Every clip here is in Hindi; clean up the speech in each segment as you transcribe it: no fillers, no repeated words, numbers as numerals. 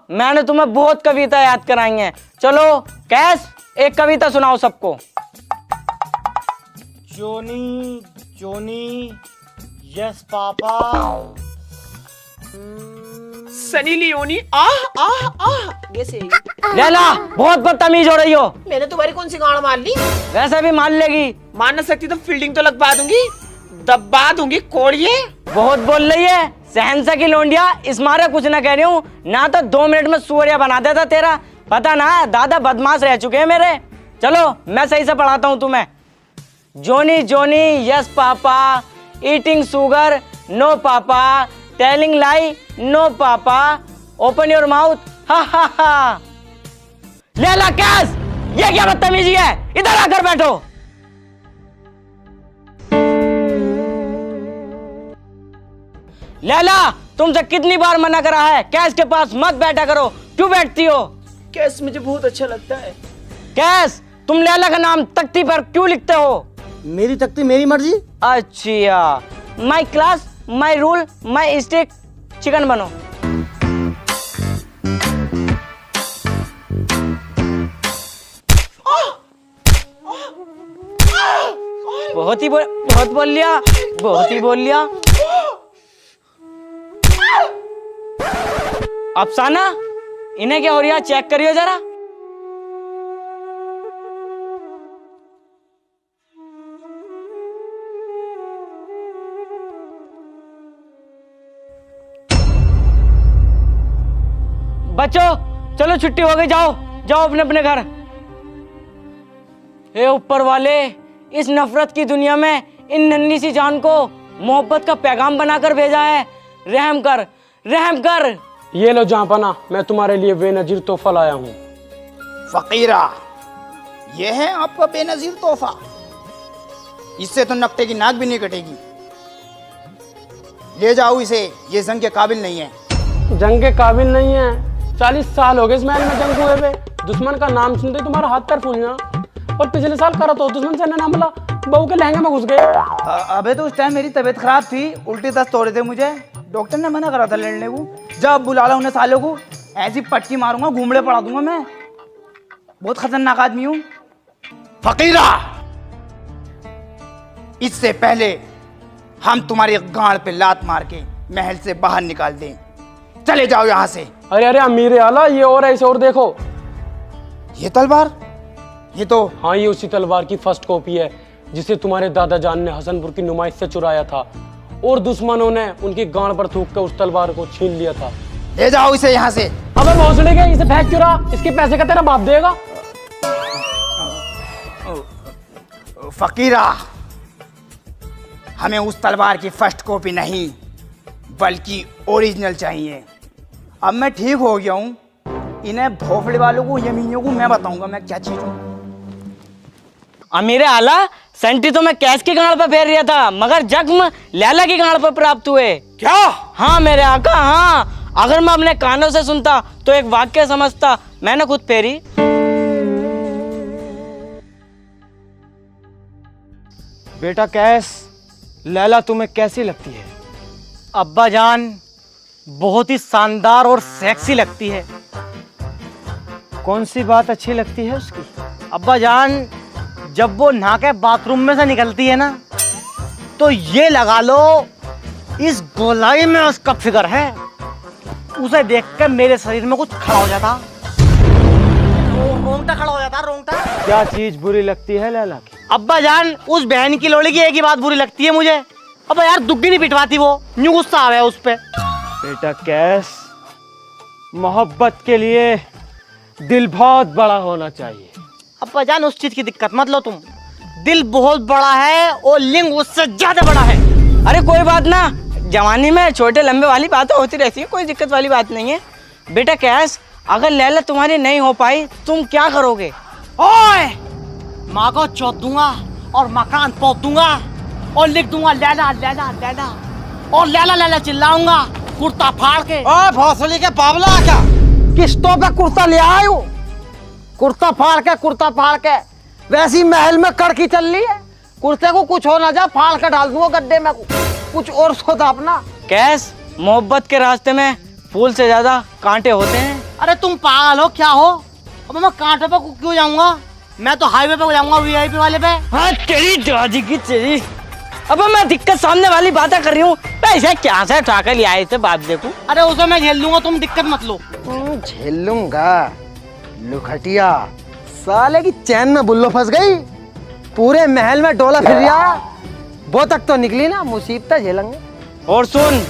मैंने तुम्हें बहुत कविता याद कराई हैं। चलो कैस, एक कविता सुनाओ सबको। जोनी Johnny yes papa. Sunny Leone ah ah ah. ये सही। लैला बहुत बदतमीज हो रही हो। मैंने तुम्हारी कौन सी गाड़ मार ली? वैसे भी मान लेगी। मान न सकती तो फील्डिंग तो लगवा दूंगी, दबा दूंगी कोड़िए। बहुत बोल रही है सहनसा की लोंडिया। इस मारे कुछ ना कह रही हूँ ना, तो 2 मिनट में सूर्या बना देता तेरा। पता ना दादा बदमाश रह चुके हैं मेरे। चलो मैं सही से पढ़ाता हूँ तुम्हें। Johnny Johnny yes papa, eating sugar no papa, telling lie no papa, open your mouth ha ha हा। लैला कैस, ये क्या बदतमीजी है? इधर आकर बैठो। लैला तुमसे कितनी बार मना करा है, कैस के पास मत बैठा करो, क्यों बैठती हो? कैस मुझे बहुत अच्छा लगता है। कैस तुम लैला का नाम तख्ती पर क्यों लिखते हो? मेरी तख्ती मेरी मर्जी। अच्छा, my class my rule my stick, chicken बनो। बहुत बोल लिया, बहुत ही बोल लिया। अफसाना इन्हें क्या हो रहा, चेक करियो जरा। बच्चों चलो छुट्टी हो गई, जाओ जाओ अपने अपने घर। हे ऊपर वाले, इस नफरत की दुनिया में इन नन्ही सी जान को मोहब्बत का पैगाम बनाकर भेजा है। रहम कर, रहम कर। ये लो जहाँपना, मैं तुम्हारे लिए बेनजीर तोहफा लाया हूँ। फकीरा, ये है आपका बेनजीर तोहफा। इससे तो नकटे की नाक भी नहीं कटेगी। ले जाओ इसे, ये जंग के काबिल नहीं है। जंग के काबिल नहीं है? 40 साल हो गए इस महल में जंग हुए हुए। दुश्मन का नाम सुनते तुम्हारा हाथ पैर फूल जाना। और पिछले साल करा तो दुश्मन से ने हमला, बहू के लहंगे में घुस गए। अबे तो उस टाइम मेरी तबीयत खराब थी, उल्टी दस्त हो रहे थे मुझे। डॉक्टर ने मना करा था लड़ने को। जब बुला ला उन्हें सालों को, ऐसी पटकी मारूंगा, घूमड़े पड़ा दूंगा मैं। बहुत खतरनाक आदमी हूँ। फकीरा, इससे पहले हम तुम्हारी गांड पे लात मार के महल से बाहर निकाल दें, चले जाओ यहाँ से। अरे अरे अमीर आला, ये और ऐसे और देखो। ये तलवार, ये तो हाँ, ये उसी तलवार की फर्स्ट कॉपी है जिसे तुम्हारे दादा जान ने हसनपुर की नुमाइश से चुराया था और दुश्मनों ने उनकी गांड पर थूक कर उस तलवार को छीन लिया था। ले जाओ इसे यहाँ से। अबे भोसड़ी के, इसे फेंक क्यों रहा? इसके पैसे का तेरा बाप देगा। फकीरा, हमें उस तलवार की फर्स्ट कॉपी नहीं बल्कि ओरिजिनल चाहिए। अब मैं ठीक हो गया हूँ, इन्हें भोफड़े वालों को, यमीनियों को मैं बताऊंगा मैं क्या चीज हूँ। अमीर आला, सेंटी तो मैं कैस की गांड पर फेर रहा था, मगर जख्म लैला की गांड पर प्राप्त हुए। क्या? हाँ मेरे आका, हाँ। अगर मैं अपने कानों से सुनता तो एक वाक्य समझता, मैंने खुद फेरी। बेटा कैस, लैला तुम्हें कैसी लगती है? अब्बा जान, बहुत ही शानदार और सेक्सी लगती है। कौन सी बात अच्छी लगती है उसकी? अब्बा जान, जब वो नहा के बाथरूम में से निकलती है ना, तो ये लगा लो इस गोलाई में उसका फिगर है। उसे देखकर मेरे शरीर में कुछ खड़ा हो जाता, रोंगटा खड़ा हो जाता, रोंगटा। क्या चीज बुरी लगती है लैला की? अब्बा जान, उस बहन की लोड़ी की एक ही बात बुरी लगती है मुझे। अब्बा यार, दुग्गी नहीं पिटवाती वो, यूं गुस्सा आ गया उस पे। बेटा कैस, मोहब्बत के लिए दिल बहुत बड़ा होना चाहिए। अब्बा जान, उस चीज की दिक्कत मत लो तुम। दिल बहुत बड़ा है और लिंग उससे ज्यादा बड़ा है। अरे कोई बात ना, जवानी में छोटे लंबे वाली बातें होती रहती है, कोई दिक्कत वाली बात नहीं है। बेटा कैस, अगर लैला तुम्हारी नहीं हो पाई, तुम क्या करोगे? ओए, माँ को चौथ दूंगा और मकान पोत दूंगा और लिख दूंगा लैला लैला लैला, और लैला लैला चिल्लाऊंगा कुर्ता फाड़ के। ओए भोसड़ी के बाबला, क्या किस्तों पे कुर्ता ले आए हो? कुर्ता फाड़ के वैसी महल में कड़की चल रही है। कुर्ते को कुछ हो ना जा, फाड़ के डाल दूंगा गड्ढे में। कुछ और सोचा अपना। कैस, मोहब्बत के रास्ते में फूल से ज्यादा कांटे होते हैं। अरे तुम पागल हो क्या हो? अब मैं कांटे पे क्यों जाऊंगा? मैं तो हाईवे पे जाऊंगा, वीआईपी वाले पे। हाँ तेरी दादी की तेरी। अब मैं दिक्कत सामने वाली बातें कर रही हूँ, पैसे क्या से उठा कर लिया इसे बात देखूं। अरे उसे मैं झेल लूंगा, तुम दिक्कत मत लो। झेल लूंगा लुखटिया। साले की चैन में बुल्लो फंस गई, पूरे महल में डोला फिर रहा। वो तक तो निकली ना, मुसीबतें झेलेंगे। और सुन,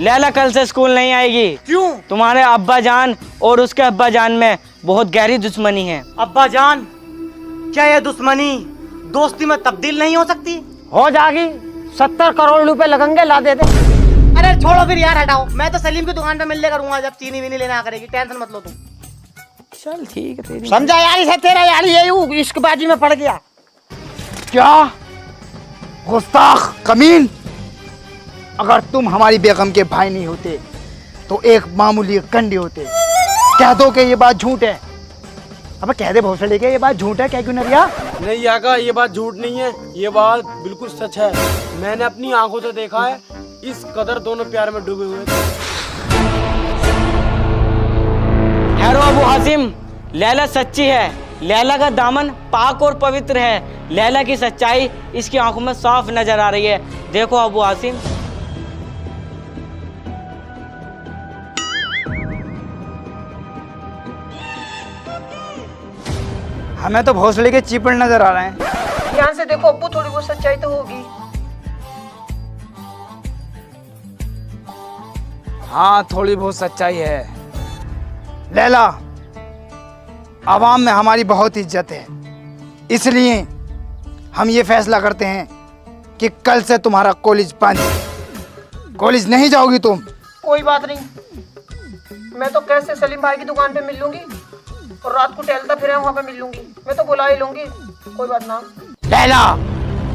लैला कल से स्कूल नहीं आएगी। क्यों? तुम्हारे अब्बा जान और उसके अब्बा जान में बहुत गहरी दुश्मनी है। अब्बा जान, क्या ये दुश्मनी दोस्ती में तब्दील नहीं हो सकती? हो जाएगी, 70 करोड़ रुपए लगेंगे, ला दे दे। अरे छोड़ो फिर यार, हटाओ। मैं तो सलीम की दुकान पे मिलने करूंगा जब चीनी वीनी लेना करेगी, टेंशन मत लो तुम। चल ठीक है तेरी। समझा यार, इसे तेरा यार ये इश्कबाजी में पड़ गया। क्या गुस्ताख कमीन, अगर तुम हमारी बेगम के भाई नहीं होते तो एक मामूली कंडी होते। कह दो कि ये बात झूठ है। अब कह दे भोसले के ये बात झूठ है, क्या क्यों नरिया? नहीं आका, ये बात झूठ नहीं है, ये बात बिल्कुल सच है। मैंने अपनी आंखों से देखा है, इस कदर दोनों प्यार में डूबे हुए थे। हैरो अबू हासिम, लैला सच्ची है। लैला का दामन पाक और पवित्र है। लैला की सच्चाई इसकी आंखों में साफ नजर आ रही है। देखो अबू हासिम। हमें तो भोसले के चीपड़ नजर आ रहे हैं। ध्यान से देखो अब्बू, थोड़ी बहुत सच्चाई तो होगी। हाँ, थोड़ी बहुत सच्चाई है। लैला, आवाम में हमारी बहुत इज्जत है, इसलिए हम ये फैसला करते हैं कि कल से तुम्हारा कॉलेज बंद। कॉलेज नहीं जाओगी तुम। कोई बात नहीं, मैं तो कैसे सलीम भाई की दुकान पे मिल लूंगी और रात को टहलता फिर वहाँ पे मिल लूंगी। मैं तो बुला ही लूंगी, कोई बात ना। लैला,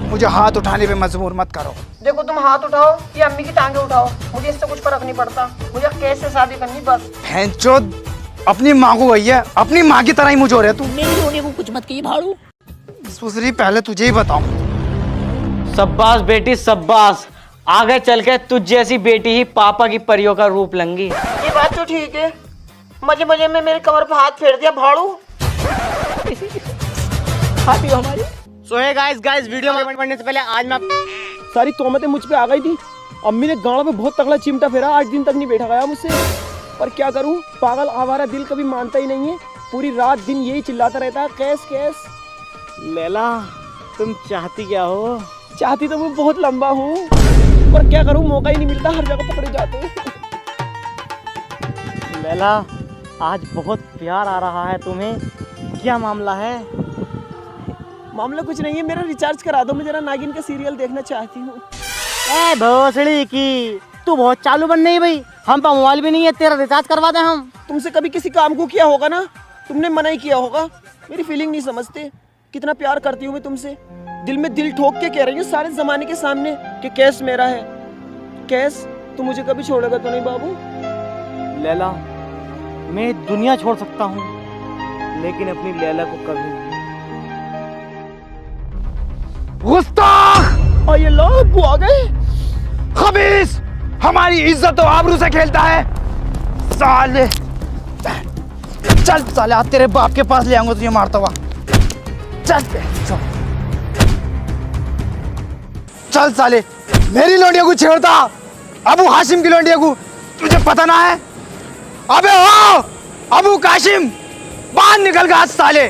मुझे हाथ उठाने पे मजबूर मत करो। देखो तुम हाथ उठाओ या अम्मी की टांगे उठाओ, मुझे इससे कुछ फर्क नहीं पड़ता। मुझे कैसे शादी करनी बस। भैंचोद, अपनी माँ को गई है, अपनी माँ की तरह ही मुझे हो रहा है तू। मेरी रोने को कुछ मत कहिए भाड़ू। सुसरी, पहले तुझे ही बताऊं। शब्बास बेटी शब्बास, आगे चल के तुझ जैसी बेटी ही पापा की परियों का रूप लेंगी। ये बात तो ठीक है, मजे मजे में मेरे कमर पे हाथ फेर दिया भाड़ू। हाथी हमारी। सो हे गाइस वीडियो में कमेंट करने से पहले आज मैं सारी तोहमतें मुझ पे आ गई थी। अम्मी ने गाँव में बहुत तगड़ा चिमटा फेरा, 8 दिन तक नहीं बैठा गया मुझसे। पर क्या करूं, पागल आवारा दिल कभी मानता ही नहीं है। पूरी रात दिन यही चिल्लाता रहता है, कैस कैस। लैला, तुम चाहती क्या हो? चाहती तो मैं बहुत लंबा हूँ, पर क्या करूं, मौका ही नहीं मिलता, हर जगह पकड़े जाते हैं। लैला, आज बहुत प्यार आ रहा है तुम्हें, क्या मामला है? मामला कुछ नहीं है, मेरा रिचार्ज करा दो, मैं जरा नागिन का सीरियल देखना चाहती हूँ। ए भोसड़ी की, तू बहुत चालू बन नहीं भाई। हम पे मोबाइल भी नहीं है, तेरा रिचार्ज करवा दे हम। तुमसे कभी किसी काम को किया होगा ना, तुमने मना ही किया होगा। मेरी फीलिंग नहीं समझते, कितना प्यार करती हूँ मैं तुमसे। दिल में दिल ठोक के कह रही हूँ सारे जमाने के सामने कि कैस मेरा है। कैस, तू मुझे कभी छोड़ेगा तो नहीं बाबू? लैला, मैं दुनिया छोड़ सकता हूँ, लेकिन अपनी लैला को कभी नहीं। गुस्ताख, और ये लोग वो आ गए। खबीस, हमारी इज्जत और आबरू से खेलता है। साले, चल साले, आज तेरे बाप के पास ले आऊंगा तुझे मारता हुआ। चल चल साले, मेरी लोंडिया को छेड़ता, अबू हाशिम की लोंडिया को, तुझे पता ना है? अबे हो अबू काशिम, बाहर निकल गया साले,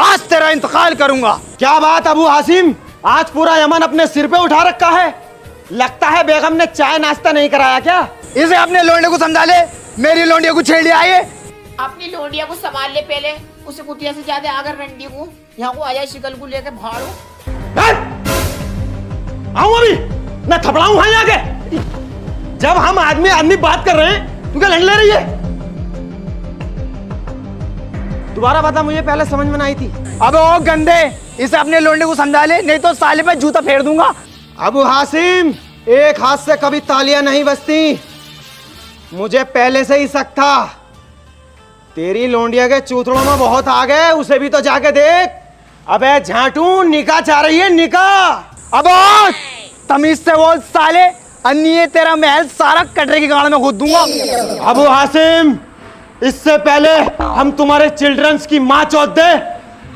आज तेरा इंतकाल करूंगा। क्या बात अबू हासिम, आज पूरा यमन अपने सिर पे उठा रखा है। लगता है बेगम ने चाय नाश्ता नहीं कराया क्या? इसे अपने लोंडे को समझा ले, मेरी लोंडिया को छेड़ लिया ये। अपनी लोंडिया को संभाल ले पहले, उसे कुटिया से ज्यादा आगर रंडी को यहाँ को आ जाए, शिकल को लेके भाड़ो। आऊं अभी, मैं थपड़ाऊं वहां आके। जब हम आदमी आदमी बात कर रहे हैं, तू क्या लड़ ले रही है? दोबारा बता, मुझे पहले समझ में नहीं थी। अबे ओ गंदे, इसे अपने लोंडे को समझा ले, नहीं तो साले पे जूता फेर दूंगा। अबू हासिम, एक हाथ से कभी तालियां नहीं बजती। मुझे पहले से ही शक था, तेरी लोंडिया के चूथड़ों में बहुत आ गए, उसे भी तो जाके देख। अबे झाटू, निकाह चाह रही है, निकाह। अब तमीज से बोल साले, अन्य तेरा महल सारा कटरे की गाड़ में खोद दूंगा। अबू हासिम, इससे पहले हम तुम्हारे चिल्ड्रंस की माँ चौथ दे,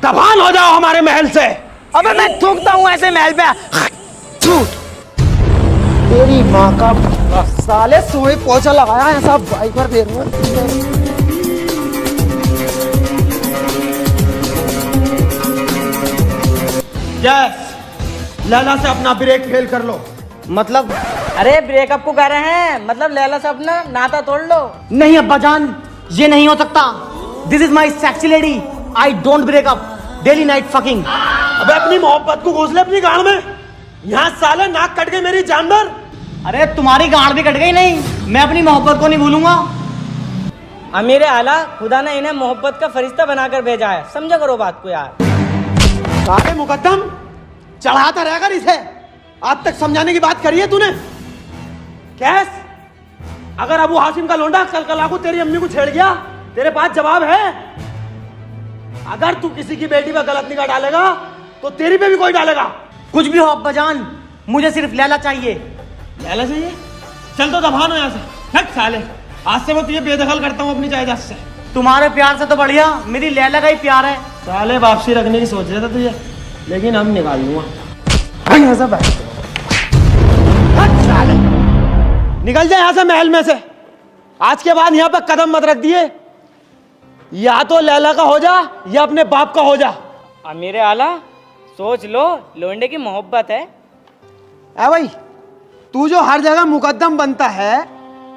दबान हो जाओ हमारे महल से। अबे मैं थूकता हूँ ऐसे महल पे। झूठ। तेरी माँ का साले सोए पोछा लगाया है सब भाई पर दे रहा हूँ। यस, लैला से अपना ब्रेक फेल कर लो। मतलब अरे ब्रेकअप को कह रहे हैं, मतलब लैला से अपना नाता तोड़ लो। नहीं अब्बा जान, ये नहीं हो सकता। This is my sexy lady, I don't breakup, daily night fucking. अबे अपनी मोहब्बत को घोंस ले अपनी गांड में। यहाँ साले नाक कट गई मेरी जानवर। अरे तुम्हारी गांड भी कट गई नहीं, मैं अपनी मोहब्बत को नहीं भूलूंगा। अमीर आला, खुदा ने इन्हें मोहब्बत का फरिश्ता बनाकर भेजा है, समझा करो बात को यार। साले मुकद्दम, चढ़ाता रहेगा इसे। आज तक समझाने की बात करी है तूने? कैस, अगर अबू हासिम का लोंडा कल कला को तेरी अम्मी को छेड़ गया, तेरे पास जवाब है। अगर तू किसी की बेटी पर गलत निगाह डालेगा तो तेरी पे भी कोई डालेगा। कुछ भी हो अब्बा जान, मुझे सिर्फ लैला चाहिए। लैला चाहिए? चल तो दफान हो यहाँ से। हट साले, आज से मैं तुझे बेदखल करता हूँ अपनी जायदाद से। तुम्हारे प्यार से तो बढ़िया मेरी लैला का ही प्यार है। साले वापसी रखने की सोच रहे थे तुझे, लेकिन हम निकाल दूंगा। निकल जाए यहाँ से महल में से। आज के बाद यहाँ पर कदम मत रख दिए। या तो लैला का हो जा या अपने बाप का हो जा। अमीर आला, सोच लो, लोंडे की मोहब्बत है। ए भाई, तू जो हर जगह मुकद्दम बनता है,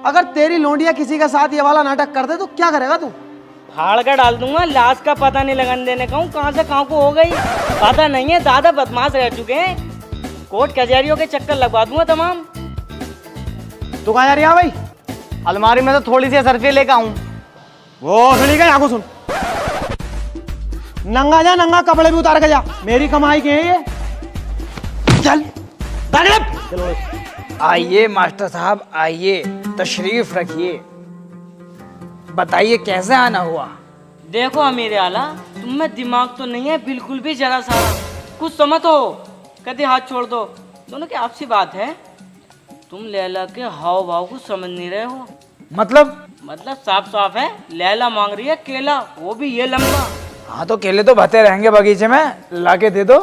अगर तेरी लोंडिया किसी के साथ ये वाला नाटक कर दे तो क्या करेगा तू? फाड़ कर डाल दूंगा, लाश का पता नहीं लगन देने का हूँ, कहाँ से कहाँ को हो गई पता नहीं है। दादा बदमाश रह चुके हैं, कोर्ट कचहरियों के चक्कर लगवा दूंगा तमाम। तू कहाँ जा रही है भाई? अलमारी में तो थोड़ी सी सरफी लेकर आऊं। वो सुनी का यहाँ को सुन। नंगा जा, नंगा कपड़े भी उतार के जा, मेरी कमाई के है ये। चल चलो। आइए मास्टर साहब, आइए, तशरीफ रखिए। बताइए कैसे आना हुआ? देखो अमीर आला, तुम में दिमाग तो नहीं है बिल्कुल भी जरा सा। कुछ समझ हो, कहते हाथ छोड़ दो। दोनों की आपसी बात है, तुम लैला के हाव भाव को समझ नहीं रहे हो। मतलब साफ साफ है, लैला मांग रही है केला, वो भी ये लंबा। हाँ तो केले तो भते रहेंगे बगीचे में, लाके दे दो।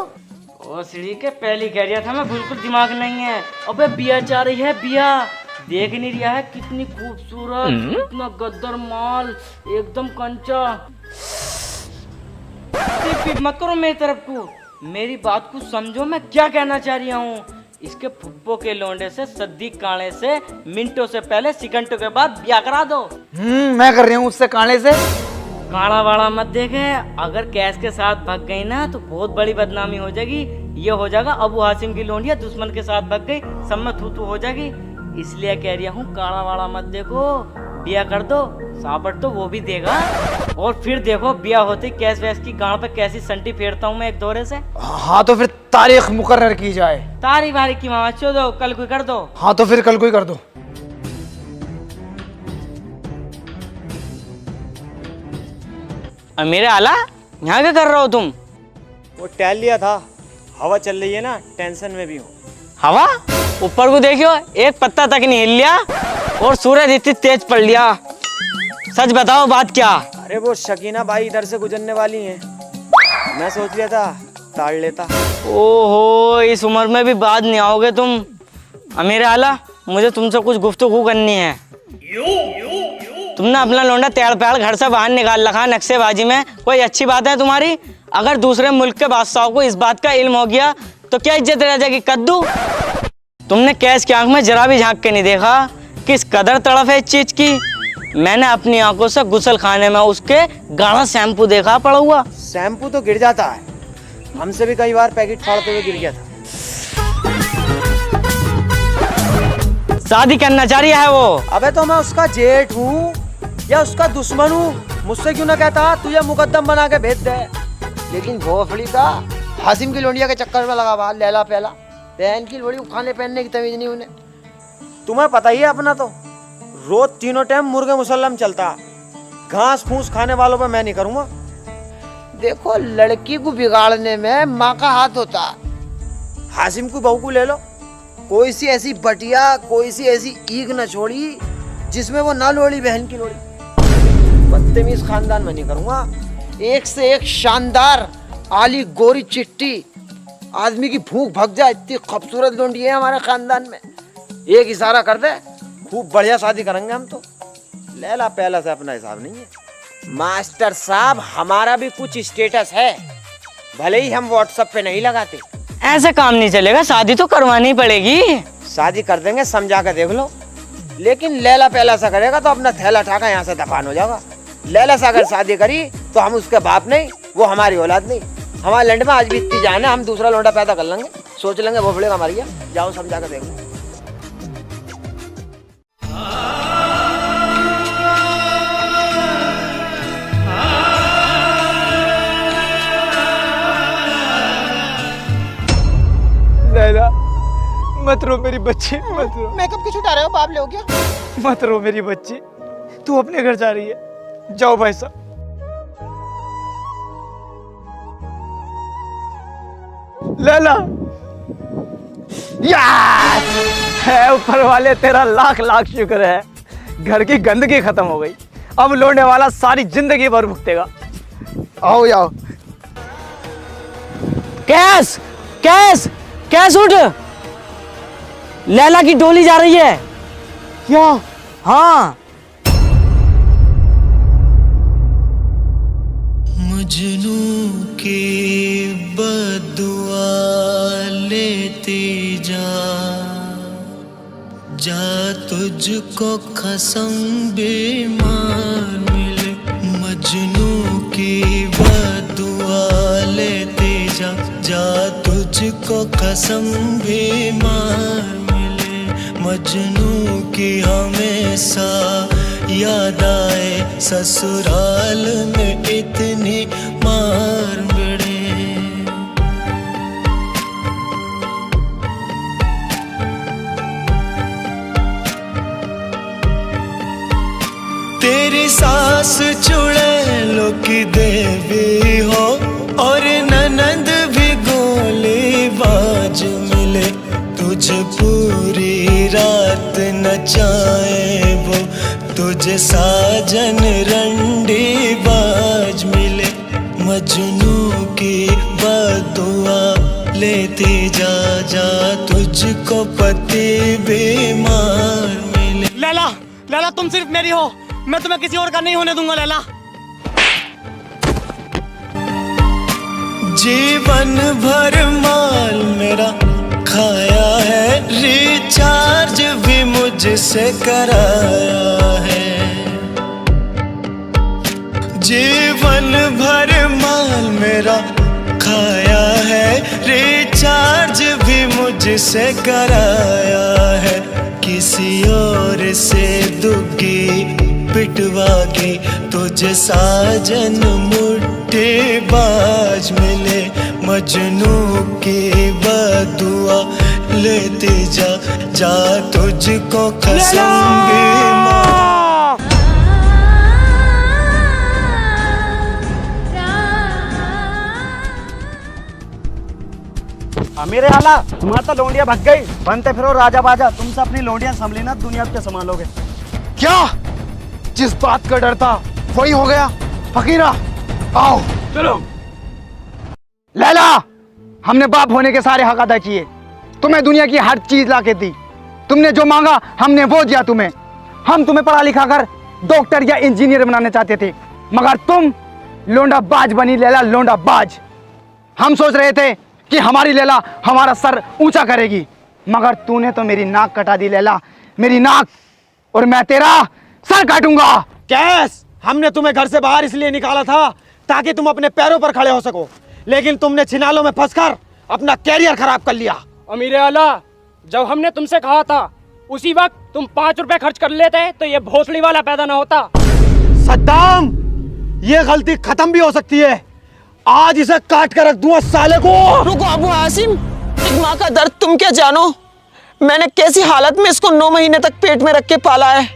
ओ सीढ़ी के पहली कह रहा था मैं, बिल्कुल दिमाग नहीं है। अबे बिया चाह रही है, बिया देख नहीं रहा है कितनी खूबसूरत, कितना गद्दर माल, एकदम कंचा। मत करो मेरी तरफ को, मेरी बात को समझो, मैं क्या कहना चाह रही हूँ। इसके फुप्पो के लोंडे से, सद्दीक काणे से मिनटों से पहले, सेकंडों के बाद ब्याह करा दो। मैं कर रही हूँ उससे काणे से। काड़ा वाड़ा मत देखे, अगर कैश के साथ भाग गई ना तो बहुत बड़ी बदनामी हो जाएगी। ये हो जाएगा अबू हासिम की लोंडिया दुश्मन के साथ भाग गई, सब में थू थू हो जाएगी। इसलिए कह रही हूँ काड़ा वाड़ा मत देखो, बिया कर दो, साबट तो वो भी देगा। और फिर देखो बिया होते कैश वैश की गांड पे कैसी संटी फेरता हूँ मैं एक दौरे से। हाँ तो फिर तारीख मुकर्रर की जाए। तारीख वारीख की मामा चो दो, कल कोई कर दो। हाँ तो फिर कल को ही कर दो। मेरे आला, यहाँ क्या कर रहे हो तुम? वो टहल लिया था, हवा चल रही है ना, टेंशन में भी हूँ। हवा? ऊपर को देखियो, एक पत्ता तक नहीं हिल लिया और सूरज इतनी तेज पड़ लिया। सच बताओ बात क्या? अरे वो शकीना बाई इधर से गुजरने वाली हैं, मैं सोच लिया था ताड़ लेता। ओहो, इस उम्र में भी बात नहीं आओगे तुम। अमीर आला, मुझे तुमसे कुछ गुफ्तगू करनी है। तुमने अपना लोंडा तेड़ पेड़ घर से बाहर निकाल रखा नक्शेबाजी में, कोई अच्छी बात है तुम्हारी? अगर दूसरे मुल्क के बादशाहों को इस बात का इल्म हो गया तो क्या इज्जत रह जाएगी कद्दू? तुमने कैश की आंख में जरा भी झांक के नहीं देखा किस कदर तड़फ है इस चीज की। मैंने अपनी आंखों से गुसल खाने में उसके गाढ़ा शैम्पू देखा पड़ा हुआ। शैम्पू तो गिर जाता है, हमसे भी कई बार पैकेट फाड़ते हुए गिर गया था। शादी करना चाह रही है वो। अबे तो मैं उसका जेठ हूँ या उसका दुश्मन हूँ, मुझसे क्यों ना कहता तुझे मुकद्दम बना के भेज दे। लेकिन भोसड़ी का हासिम की लोंडिया के चक्कर में लगा हुआ, लैला पहला बहन की लोड़ी खाने पहनने की तमीज नहीं उन्हें। तुम्हें पता ही है अपना, तो रोज तीनों टाइम मुर्गे मुसल्लम चलता, घास फूस खाने वालों पे मैं नहीं करूँगा। देखो लड़की को बिगाड़ने में माँ का हाथ होता। हासिम की बहू को ले लो, कोई सी ऐसी बटिया, कोई सी ऐसी ईग न छोड़ी जिसमें वो ना लोड़ी बहन की लोड़ी। बदतमीज खानदान में नहीं करूंगा। एक से एक शानदार आली गोरी चिट्टी, आदमी की भूख भग जाए इतनी खूबसूरत लोंडी है हमारे खानदान में। एक इशारा कर दे खूब बढ़िया शादी करेंगे हम तो। लैला पहला से अपना हिसाब नहीं है। मास्टर साहब हमारा भी कुछ स्टेटस है, भले ही हम व्हाट्सएप पे नहीं लगाते। ऐसे काम नहीं चलेगा, शादी तो करवानी पड़ेगी। शादी कर देंगे, समझा कर देख लो। लेकिन लैला पहला सा करेगा तो अपना थैला ठाका यहाँ से दफान हो जाएगा। लैला से अगर शादी करी तो हम उसके बाप नहीं, वो हमारी औलाद नहीं। हमारे लैंड में आज भी इतनी जान है, हम दूसरा लौंडा पैदा कर लेंगे, सोच लेंगे वो फड़ेगा हमारी। जाओ समझा कर देख लो। लैला मत रो मेरी बच्ची, मत रो। मेकअप क्यों छुटा रहे हो, बाप ले हो क्या? मत रो मेरी बच्ची, तू अपने घर जा रही है, जाओ भाई साहब। लैला यार, है ऊपर वाले तेरा लाख लाख शुक्र है, घर की गंदगी खत्म हो गई। अब लौटने वाला सारी जिंदगी भर भुगतेगा। आओ आओ। कैस कैस कैस उठ, लैला की डोली जा रही है। क्या? हाँ। मजनू के बदुआ लेते जा तुझको कसम बेमार मिले। मजनू की बदुआ लेते जा तुझको कसम बेमार मिले। मजनू की हमेशा याद आए, ससुराल में इतनी मार मिले। तेरी सास चुड़ैलों की देवी हो और ननंद भी गोली बाज मिले। तुझे पूरी रात नचाए वो, तुझे साजन रंडी बाज मिले। मजनू की बदुआ लेते जा तुझको पति बीमार मिले। लैला लैला तुम सिर्फ मेरी हो, मैं तुम्हें किसी और का नहीं होने दूंगा। लैला जीवन भर माल मेरा खाया है, रिचार्ज भी मुझसे कराया है। जीवन भर माल मेरा खाया है, रिचार्ज भी मुझसे कराया है। किसी और से दुग्गी पिटवागी, तुझे साजन मुट्ठी बाज मिले। मजनू की बदुआ लेते जा तुझको कसम बेमार। मेरे आला तुम्हारा तो लोंडिया भग गई, बनते फिरो राजा बाजा। तुमसे अपनी लोंडिया संभली ना, दुनिया पे संभालोगे। क्या? जिस बात का डर था वही हो गया। फकीरा आओ चलो। लैला, हमने बाप होने के सारे हक अदा किए, तुम्हें दुनिया की हर चीज ला के दी। तुमने जो मांगा हमने वो दिया तुम्हें। हम तुम्हें पढ़ा लिखा कर डॉक्टर या इंजीनियर बनाना चाहते थे, मगर तुम लोंडा बाज बनी। लैला लोंडा बाज। हम सोच रहे थे कि हमारी लैला हमारा सर ऊंचा करेगी, मगर तूने तो मेरी नाक कटा दी लैला, मेरी नाक। और मैं तेरा सर काटूंगा। कैस, हमने तुम्हें घर से बाहर इसलिए निकाला था ताकि तुम अपने पैरों पर खड़े हो सको, लेकिन तुमने छिनालों में फंसकर अपना कैरियर खराब कर लिया। अमीर आला, जब हमने तुमसे कहा था उसी वक्त तुम 5 रुपए खर्च कर लेते तो ये भोसड़ी वाला पैदा ना होता। सद्दाम, ये गलती खत्म भी हो सकती है। आज इसे काट कर रख दूंगा साले को। रुको अबू आसिम, एक माँ का दर्द तुम क्या जानो। मैंने कैसी हालत में इसको 9 महीने तक पेट में रख के पाला है।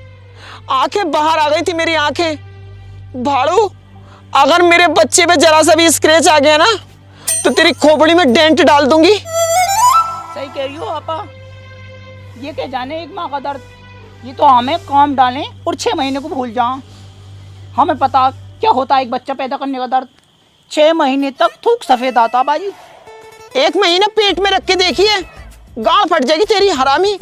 आंखें बाहर आ गई थी मेरी आंखें। भाड़ू, अगर मेरे बच्चे पे जरा सा भी स्क्रैच आ गया ना तो तेरी खोपड़ी में डेंट डाल दूंगी। सही कह रही हो आपा। ये क्या जाने एक माँ का दर्द, ये तो हमें काम डालें और 6 महीने को भूल जाओ। हमें पता क्या होता है एक बच्चा पैदा करने का दर्द। 6 महीने तक थूक सफेद आता बाजी। 1 महीना पेट में रख के देखिए, गाड़ फट जाएगी तेरी हरामी।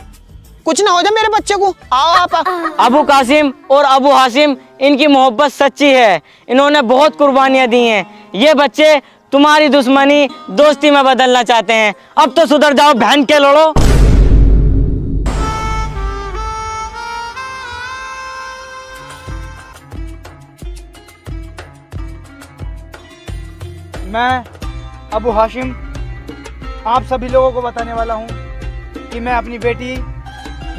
कुछ ना हो जाए मेरे बच्चे को। आओ आप। अबू कासिम और अबू हासिम, इनकी मोहब्बत सच्ची है, इन्होंने बहुत कुर्बानियां दी हैं। ये बच्चे तुम्हारी दुश्मनी दोस्ती में बदलना चाहते हैं। अब तो सुधर जाओ, बहन के लोड़ो। मैं अबू हाशिम आप सभी लोगों को बताने वाला हूँ कि मैं अपनी बेटी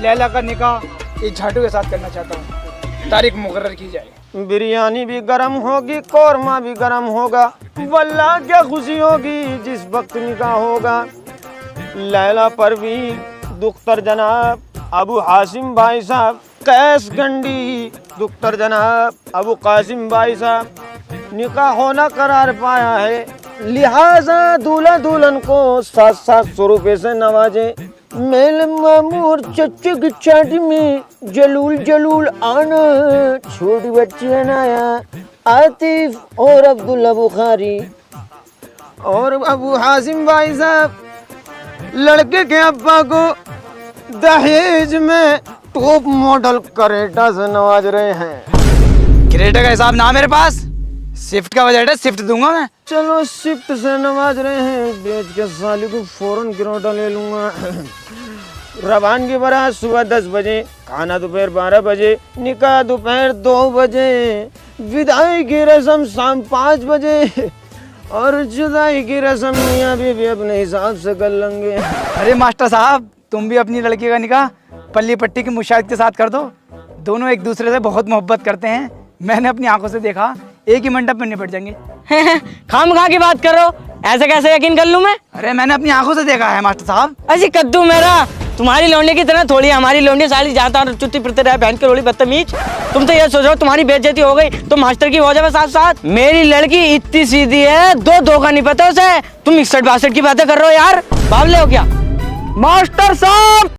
लैला का निकाह इस झाटू के साथ करना चाहता हूँ। तारीख मुकर्रर की जाए। बिरयानी भी गरम होगी, कौरमा भी गरम होगा, वल्लाह क्या खुशी होगी जिस वक्त निकाह होगा। लैला परवीन दुख्तर जनाब अबू हाशिम भाई साहब, कैस गंडी दुख्तर जनाब अबू कासिम भाई साहब, निकाह होना करार पाया है। लिहाजा दूल्हा दुल्हन को 700 रुपये से नवाजे। मेल मामूर चच्चे की चाटी में जलूल जलूल आना, छोटी बच्ची अनाया आतिफ और अब्दुल्ला बुखारी और अबू हासिम भाई साहब लड़के के अब्बा को दहेज में टॉप मॉडल करेटा से नवाज रहे हैं। क्रेटा का हिसाब ना मेरे पास, शिफ्ट का बजट है, शिफ्ट दूंगा मैं। चलो शिफ्ट से नवाज रहे हैं, बेच के साली को फौरन किरोटा ले लूंगा। रवान की बारात सुबह 10 बजे, खाना दोपहर 12 बजे, निकाह दोपहर 2 बजे, विदाई की रस्म शाम 5 बजे और जुदाई की रस्म मियां बीवी अपने हिसाब से कर लेंगे। अरे मास्टर साहब, तुम भी अपनी लड़की का निकाह पल्ली पट्टी की मुशाहिद के साथ कर दो। दोनों एक दूसरे से बहुत मोहब्बत करते हैं, मैंने अपनी आंखों से देखा। एक ही मंडप में निपट जाएंगे। खामखा की बात करो, ऐसे कैसे यकीन कर लूं मैं? अरे मैंने अपनी आंखों से देखा है मास्टर साहब। ऐसी कद्दू मेरा तुम्हारी लौंडे की तरह थोड़ी, हमारी लौंडी साली जाता और चुट्टी फिरते रहे, बहन के लोड़ी बदतमीज। तुम तो ये सोचो तुम्हारी बेइज्जती हो गई तो मास्टर की हो जाए साथ साथ। मेरी लड़की इतनी सीधी है, दो का नहीं पता उसे। तुम 61-62 की बातें कर रहे हो यार, बावले हो क्या? मास्टर साहब